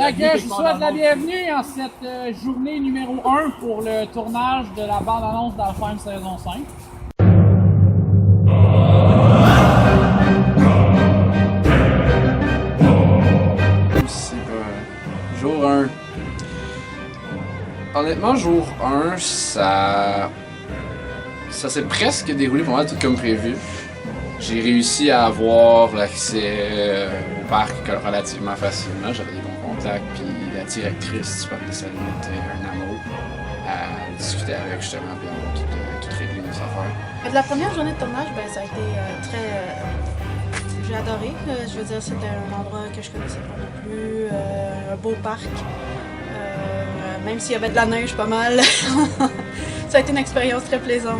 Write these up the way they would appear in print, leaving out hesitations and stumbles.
Fait que je vous souhaite la bienvenue en cette journée numéro 1 pour le tournage de la bande-annonce d'Alfheim saison 5. Aussi, jour 1. Honnêtement, jour 1, ça s'est presque déroulé pour moi tout comme prévu. J'ai réussi à avoir l'accès au parc relativement facilement. J'avais des bons contacts, puis la directrice du parc des Salines était un amour à discuter avec justement, puis on a tout réglé nos affaires. De la première journée de tournage, ça a été très... j'ai adoré. Je veux dire, c'était un endroit que je connaissais pas non plus. Un beau parc. Même s'il y avait de la neige pas mal. Ça a été une expérience très plaisante.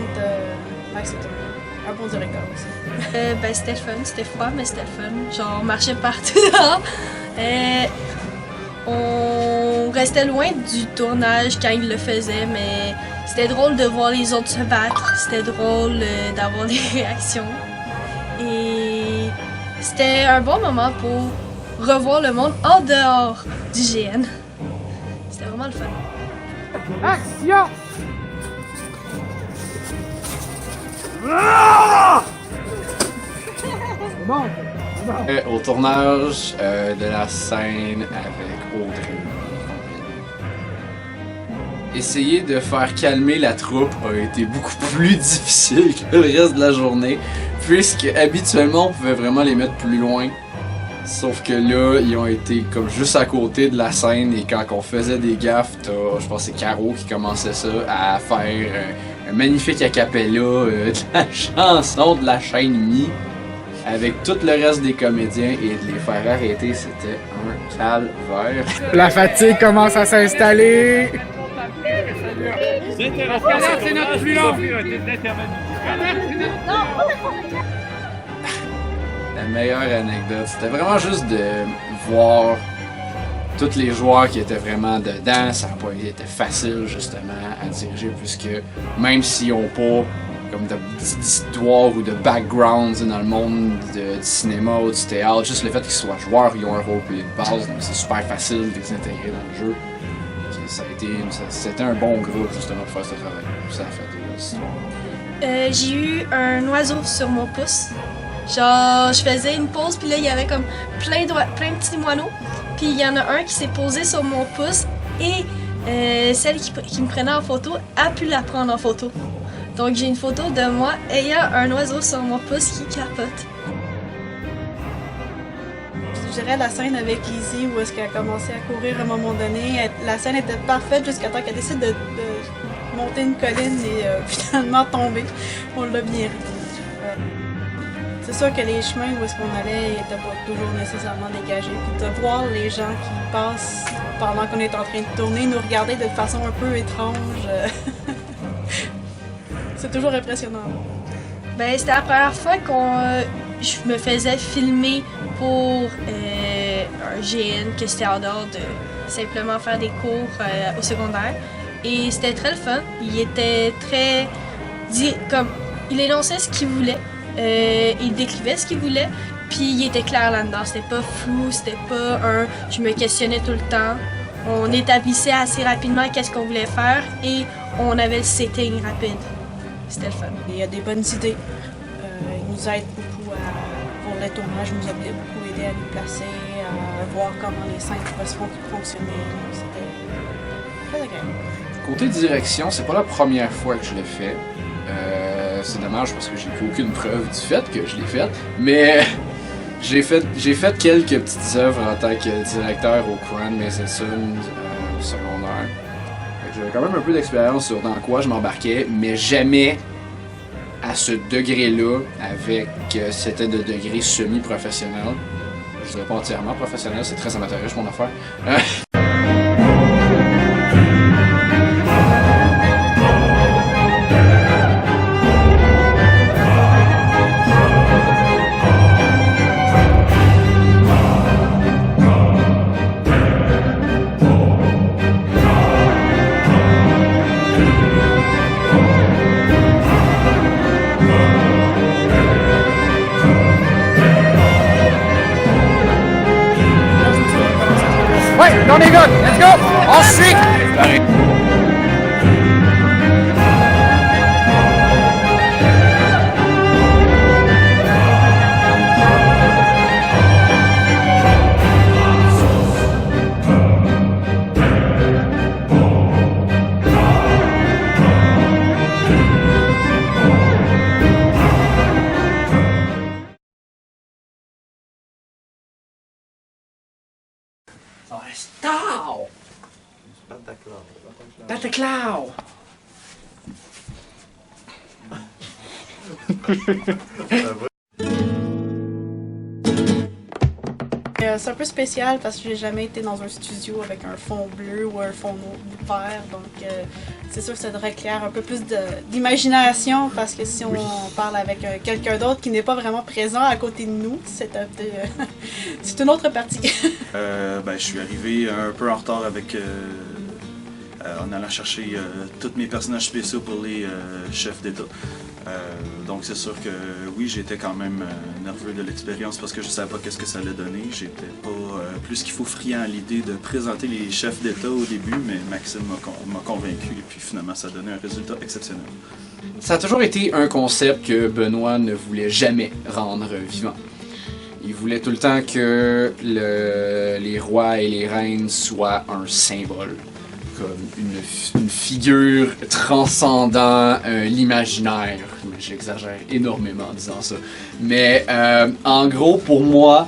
C'était un bon directeur aussi. C'était le fun, c'était froid, mais c'était le fun. Genre, on marchait partout dehors. On restait loin du tournage quand il le faisait, mais c'était drôle de voir les autres se battre. C'était drôle d'avoir des réactions. Et c'était un bon moment pour revoir le monde en dehors du GN. C'était vraiment le fun. Action! Bon. Au tournage de la scène avec Audrey. Essayer de faire calmer la troupe a été beaucoup plus difficile que le reste de la journée, puisque habituellement on pouvait vraiment les mettre plus loin. Sauf que là, ils ont été comme juste à côté de la scène et quand on faisait des gaffes, je pense que c'est Caro qui commençait ça, à faire un magnifique acapella de la chanson de la chaîne Mi avec tout le reste des comédiens et de les faire arrêter, c'était un calvaire. La fatigue commence à s'installer. C'est notre plus long. La meilleure anecdote, c'était vraiment juste de voir tous les joueurs qui étaient vraiment dedans. Ça n'a pas été facile justement à diriger puisque même s'ils n'ont pas comme d'histoire ou de background dans le monde du cinéma ou du théâtre, juste le fait qu'ils soient joueurs, ils ont un rôle de base, donc c'est super facile de les intégrer dans le jeu. C'était un bon groupe justement pour faire ce travail. Ça a fait J'ai eu un oiseau sur mon pouce. Genre, je faisais une pause, puis là, il y avait comme plein de petits moineaux. Puis il y en a un qui s'est posé sur mon pouce et celle qui me prenait en photo a pu la prendre en photo. Donc j'ai une photo de moi ayant un oiseau sur mon pouce qui capote. Je dirais la scène avec Izzy où est-ce qu'elle a commencé à courir à un moment donné. La scène était parfaite jusqu'à temps qu'elle décide de monter une colline et finalement tomber. On l'a bien ri. C'est sûr que les chemins où est-ce qu'on allait n'étaient pas toujours nécessairement dégagés. Puis de voir les gens qui passent pendant qu'on est en train de tourner nous regarder de façon un peu étrange, c'est toujours impressionnant. C'était la première fois je me faisais filmer pour un GN, que c'était en dehors de simplement faire des cours au secondaire. Et c'était très le fun. Il était très... il énonçait ce qu'il voulait. Il décrivait ce qu'il voulait, puis il était clair là-dedans. C'était pas flou, c'était pas je me questionnais tout le temps. On établissait assez rapidement qu'est-ce qu'on voulait faire et on avait le setting rapide. C'était le fun. Il y a des bonnes idées. Il nous aide beaucoup pour le tournage, il nous a beaucoup aidé à nous placer, à voir comment les scènes pouvaient fonctionner. C'était très agréable. Côté direction, c'est pas la première fois que je l'ai fait. C'est dommage parce que j'ai plus aucune preuve du fait que je l'ai fait, mais j'ai fait quelques petites œuvres en tant que directeur au Crown Mason au secondaire. J'avais quand même un peu d'expérience sur dans quoi je m'embarquais, mais jamais à ce degré-là, avec c'était de degré semi-professionnel. Je dirais pas entièrement professionnel, c'est très amateuriste mon affaire. Ouais, non, Ensuite, Stop! Bataclan! C'est un peu spécial parce que j'ai jamais été dans un studio avec un fond bleu ou un fond vert, donc c'est sûr que ça requiert un peu plus d'imagination parce que si on parle avec quelqu'un d'autre qui n'est pas vraiment présent à côté de nous, c'est c'est une autre partie. Je suis arrivé un peu en retard avec en allant chercher tous mes personnages spéciaux pour les chefs d'État. Donc c'est sûr que oui, j'étais quand même nerveux de l'expérience parce que je savais pas qu'est-ce que ça allait donner. J'étais pas plus qu'il faut friand à l'idée de présenter les chefs d'État au début, mais Maxime m'a convaincu et puis finalement ça a donné un résultat exceptionnel. Ça a toujours été un concept que Benoît ne voulait jamais rendre vivant. Il voulait tout le temps que les rois et les reines soient un symbole, comme une figure transcendant l'imaginaire. J'exagère énormément en disant ça. Mais en gros, pour moi,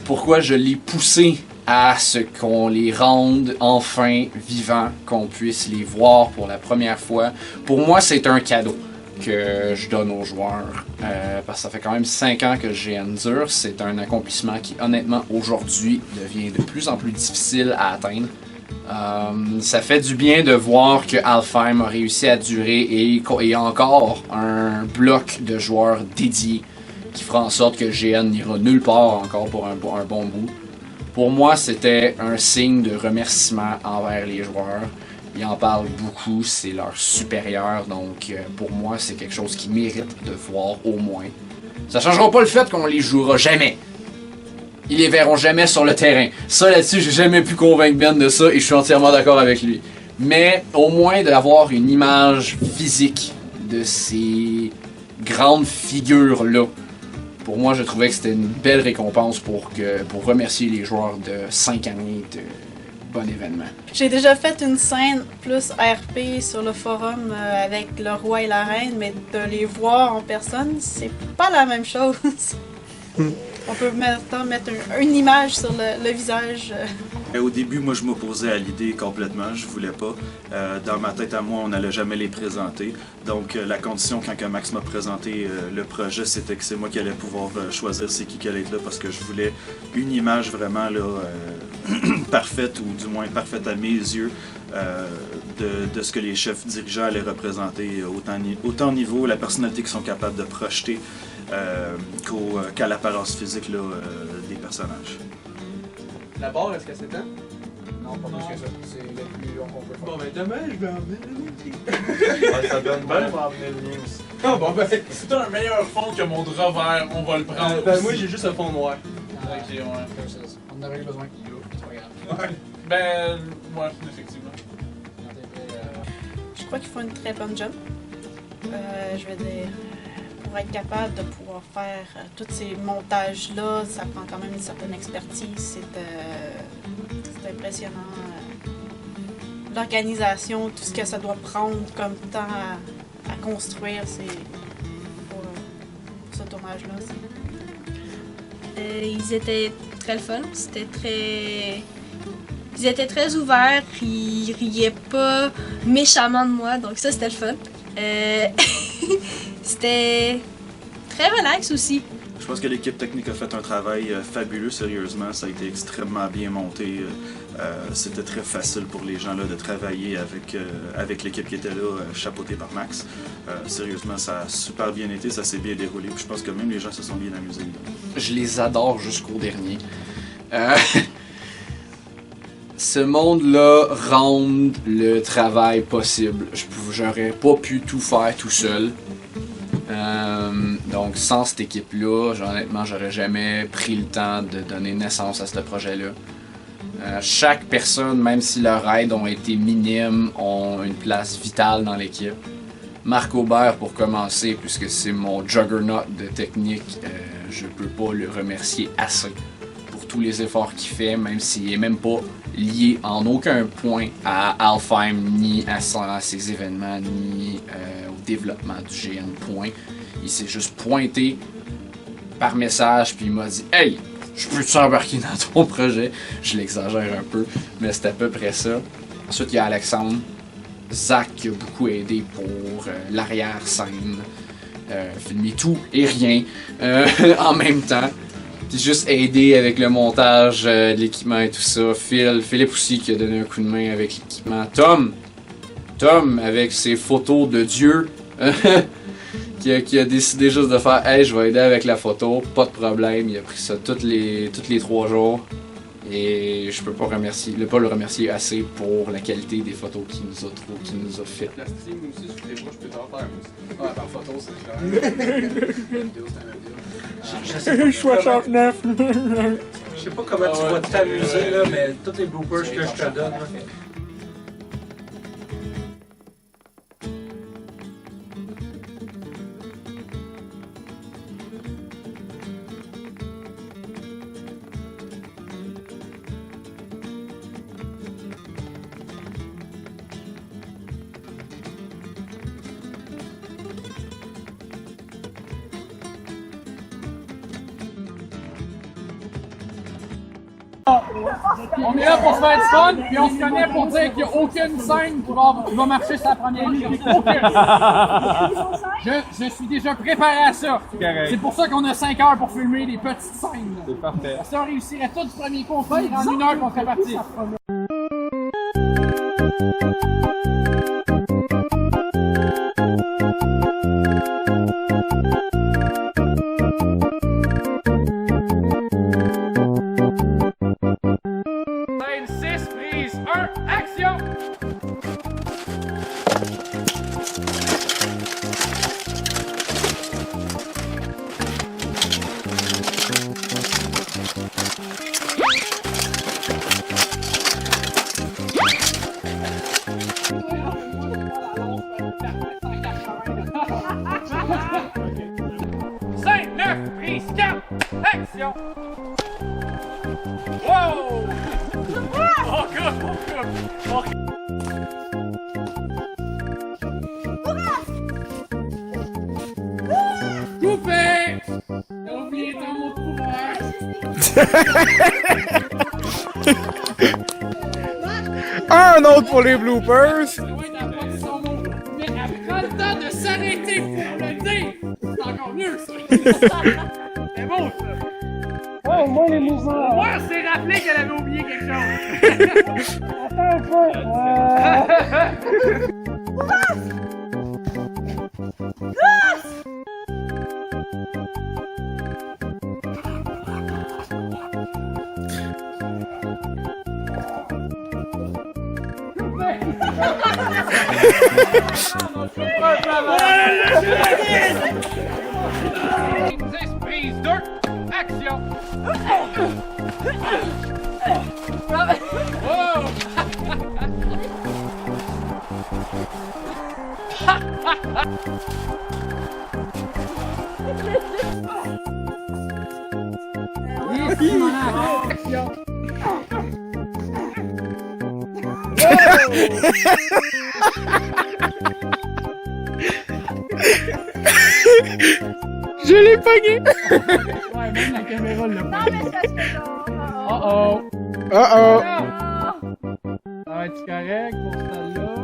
pourquoi je l'ai poussé à ce qu'on les rende enfin vivants, qu'on puisse les voir pour la première fois, pour moi, c'est un cadeau que je donne aux joueurs. Parce que ça fait quand même 5 ans que le GN dure. C'est un accomplissement qui, honnêtement, aujourd'hui, devient de plus en plus difficile à atteindre. Ça fait du bien de voir que Alfheim a réussi à durer et encore un bloc de joueurs dédiés qui fera en sorte que GN n'ira nulle part encore pour un bon bout. Pour moi, c'était un signe de remerciement envers les joueurs. Ils en parlent beaucoup, c'est leur supérieur, donc pour moi, c'est quelque chose qui mérite de voir au moins. Ça changera pas le fait qu'on les jouera jamais. Ils les verront jamais sur le terrain. Ça, là-dessus, j'ai jamais pu convaincre Ben de ça et je suis entièrement d'accord avec lui. Mais au moins d'avoir une image physique de ces grandes figures-là, pour moi, je trouvais que c'était une belle récompense pour remercier les joueurs de 5 années de bon événement. J'ai déjà fait une scène plus RP sur le forum avec le roi et la reine, mais de les voir en personne, c'est pas la même chose. On peut maintenant mettre une image sur le visage. Au début, moi, je m'opposais à l'idée complètement. Je voulais pas. Dans ma tête à moi, on n'allait jamais les présenter. Donc, la condition quand que Max m'a présenté le projet, c'était que c'est moi qui allais pouvoir choisir c'est qui allait être là parce que je voulais une image vraiment là, parfaite ou du moins parfaite à mes yeux de ce que les chefs dirigeants allaient représenter autant au niveau la personnalité qu'ils sont capables de projeter qu'à l'apparence physique là, des personnages. La barre, est-ce que c'est temps? Non, pas plus que ça. C'est le plus long qu'on peut faire. Bon, ben demain, je vais emmener le mien. Ça donne bien, on va emmener le mien aussi. Ah, bon, ben. Si t'as un meilleur fond que mon drap vert, on va le prendre. Ben, aussi. moi, j'ai juste un fond noir. Ok, ouais. On en aurait eu besoin. C'est pas grave. Ouais. Ben, ouais, effectivement. Quand t'es prêt, Je crois qu'ils font une très bonne job. Je veux dire, pour être capable de pouvoir faire tous ces montages-là, ça prend quand même une certaine expertise. C'est impressionnant. L'organisation, tout ce que ça doit prendre comme temps à construire, c'est pour ce tournage-là. Ils étaient très le fun. Ils étaient très ouverts. Ils riaient pas méchamment de moi, donc ça, c'était le fun. C'était très relax aussi. Je pense que l'équipe technique a fait un travail fabuleux, sérieusement. Ça a été extrêmement bien monté. C'était très facile pour les gens là, de travailler avec l'équipe qui était là, chapeautée par Max. Sérieusement, ça a super bien été, ça s'est bien déroulé. Puis je pense que même les gens se sont bien amusés. Je les adore jusqu'au dernier. Ce monde-là rend le travail possible. J'aurais pas pu tout faire tout seul. Donc sans cette équipe-là, honnêtement, j'aurais jamais pris le temps de donner naissance à ce projet-là. Chaque personne, même si leurs aides ont été minimes, ont une place vitale dans l'équipe. Marc Aubert pour commencer, puisque c'est mon juggernaut de technique, je peux pas le remercier assez pour tous les efforts qu'il fait, même s'il est même pas lié en aucun point à Alfheim, ni à ses événements, ni au développement du GN point. Il s'est juste pointé par message, puis il m'a dit « Hey, je peux-tu embarquer dans ton projet? » Je l'exagère un peu, mais c'est à peu près ça. Ensuite, il y a Alexandre. Zach qui a beaucoup aidé pour l'arrière-scène. Filmer tout et rien en même temps. Puis juste aider avec le montage de l'équipement et tout ça. Philippe aussi qui a donné un coup de main avec l'équipement. Tom avec ses photos de Dieu. qui a décidé juste de faire « Hey, je vais aider avec la photo, pas de problème. » Il a pris ça tous les 3 jours. Et je peux pas le remercier assez pour la qualité des photos qu'il nous a fait. La stream aussi, sur les mois, je peux t'en faire aussi. Ouais, par photo, c'est clair. 69. Je sais pas comment tu vas t'amuser, là, mais tous les bloopers que je te donne, là. On est là pour se faire du fun, puis on se connaît pour dire qu'il n'y a aucune scène qui va marcher sur la première ligne. Aucune. Je suis déjà préparé à ça. C'est pour ça qu'on a 5 heures pour filmer des petites scènes. C'est parfait. Si on réussirait tout du premier coup, en 1 heure qu'on serait parti. Action! Wow! Oh god, oh god! Coupé! T'as oublié ton mot de pouvoir! Un autre pour les bloopers! Mais elle prend le temps de s'arrêter pour le dire! C'est encore mieux ça! C'est bon ça! Oh, moi les mouvements! Moi, on s'est rappelé qu'elle avait oublié quelque chose! Attends un peu! Prise 2, action! Je l'ai pogné! Ouais, même la caméra l'a pas. Non, mais c'est parce que genre. Oh oh! Oh oh! Ça va être correct pour celle-là.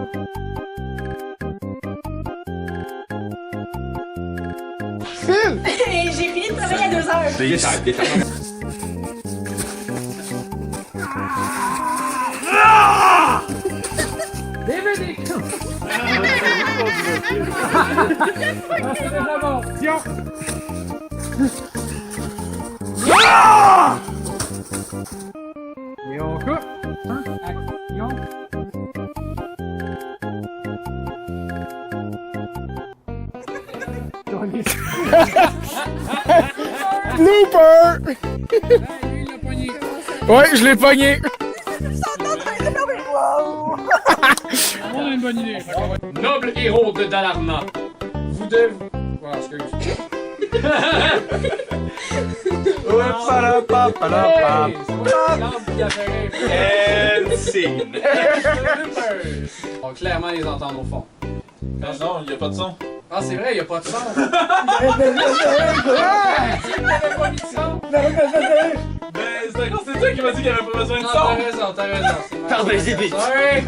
Phil! J'ai fini de travailler à 2 heures. Et on coupe. Action. Blooper! Ouais, je l'ai pogné! On a une bonne idée. Noble héros de Dalarna, vous devez... Oh, excuse. On va clairement les entendre au fond. Non, il n'y a pas de son. Ah, c'est vrai, il n'y a pas de son. Ben, c'est toi qui m'as dit qu'il n'y avait pas besoin de Non, son. t'as raison, t'as raison. Pardon, j'ai dit. Sorry!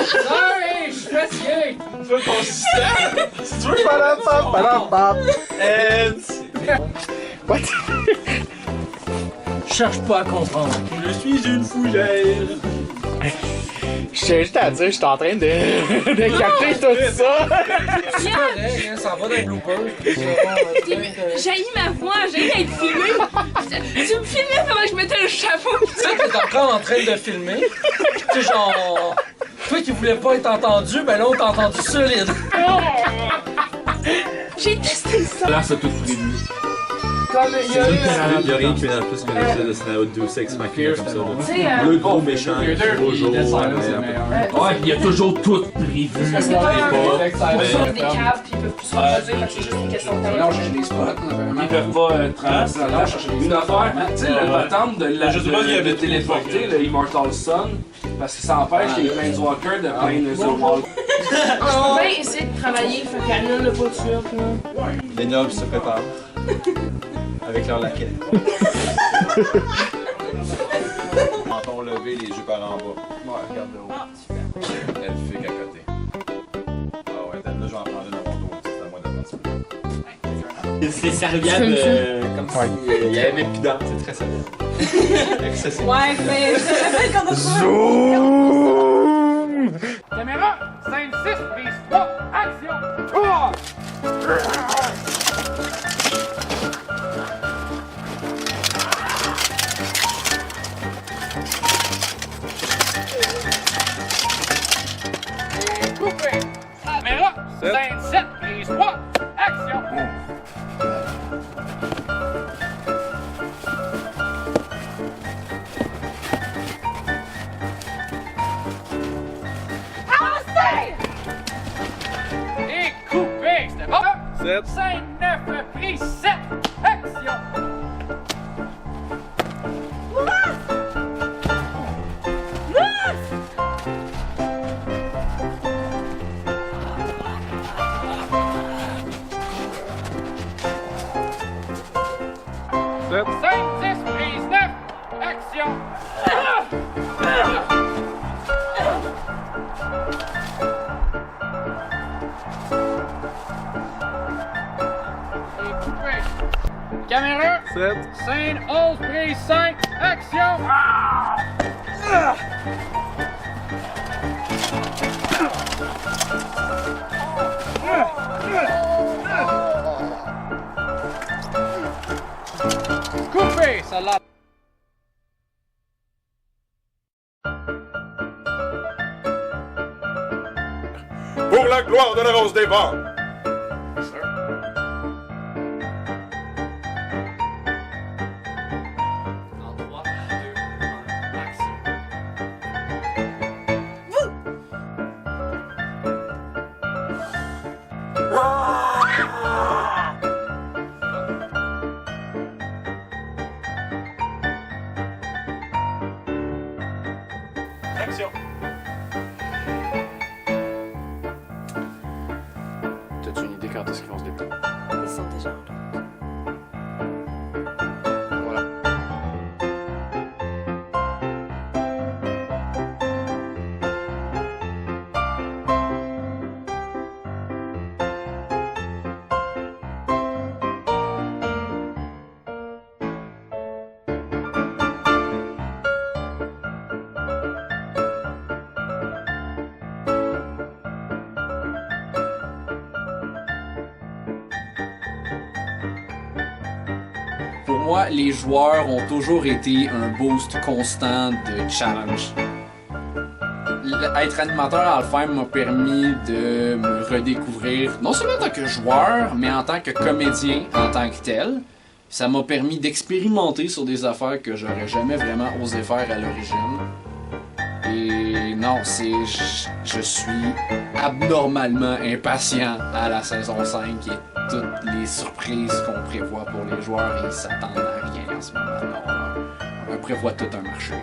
Sorry, je suis fatigué! Tu veux ton système? Si tu veux, What? Cherche pas à comprendre. je suis une fougère. Je tiens juste à dire, je suis en train de capter tout ça. C'est correct, hein, ça va dans les bloopers. J'ai ma voix, j'ai d'être filmée. Tu me filmais pendant que je mettais le chapeau. Tu sais, t'es encore en train de filmer. Tu sais, genre. Toi qui voulais pas être entendu, ben là, on t'a entendu solide. J'ai testé ça. Là, c'est tout prévu. Comme il y a eu. Il n'y a rien de plus qu'un espèce de scénario de Deus Ex Machina comme ça. Tu Là. sais, Le gros méchant, gros jour. Ouais, il y a toujours tout prévu. parce que pas Mais des caves puis ils peuvent plus se reposer, fait que c'est juste une question de temps. Non, j'ai des spots, ils peuvent pas traverser la lâche. Une affaire, tu sais, le patente de de téléporter le Immortal Sun, parce que ça empêche les Planeswalkers de plein de Zoro. On va essayer de travailler, fait qu'Anna l'a pas tué. Les nobles se préparent. Avec leur laquais. Menton levé, les yeux par en bas. Ouais, regarde de haut. Elle fait qu'à côté. Ah ouais, là je vais en prendre une au dos, c'est à moi de partir. C'est serviable comme si il y avait même plus d'art, c'est très serviable. Ouais, mais je te rappelle qu'on a Zoom! Caméra, scène 6, prise 3, action! Oh! Et coupé! Caméra, scène 7, prise 3, action! Et coupé, c'était bon! 5, 9, prise 7, action! Sept. 5, 10, prise 9, action! Et coupé. Caméra, 7. scène 11, prise 5, action! Coupé, ça l'a. Pour la gloire de la rose des vents! En 3, 2, 1, action. Action! T'as-tu une idée quand est-ce qu'ils vont se déplacer? Ils sont déjà en route. Pour moi, les joueurs ont toujours été un boost constant de challenge. Être animateur à Alfheim m'a permis de me redécouvrir, non seulement en tant que joueur, mais en tant que comédien en tant que tel. Ça m'a permis d'expérimenter sur des affaires que j'aurais jamais vraiment osé faire à l'origine. Et non, je suis abnormalement impatient à la saison 5 et toutes les surprises qu'on prévoit pour les joueurs, ils s'attendent à rien en ce moment. On prévoit tout un marché.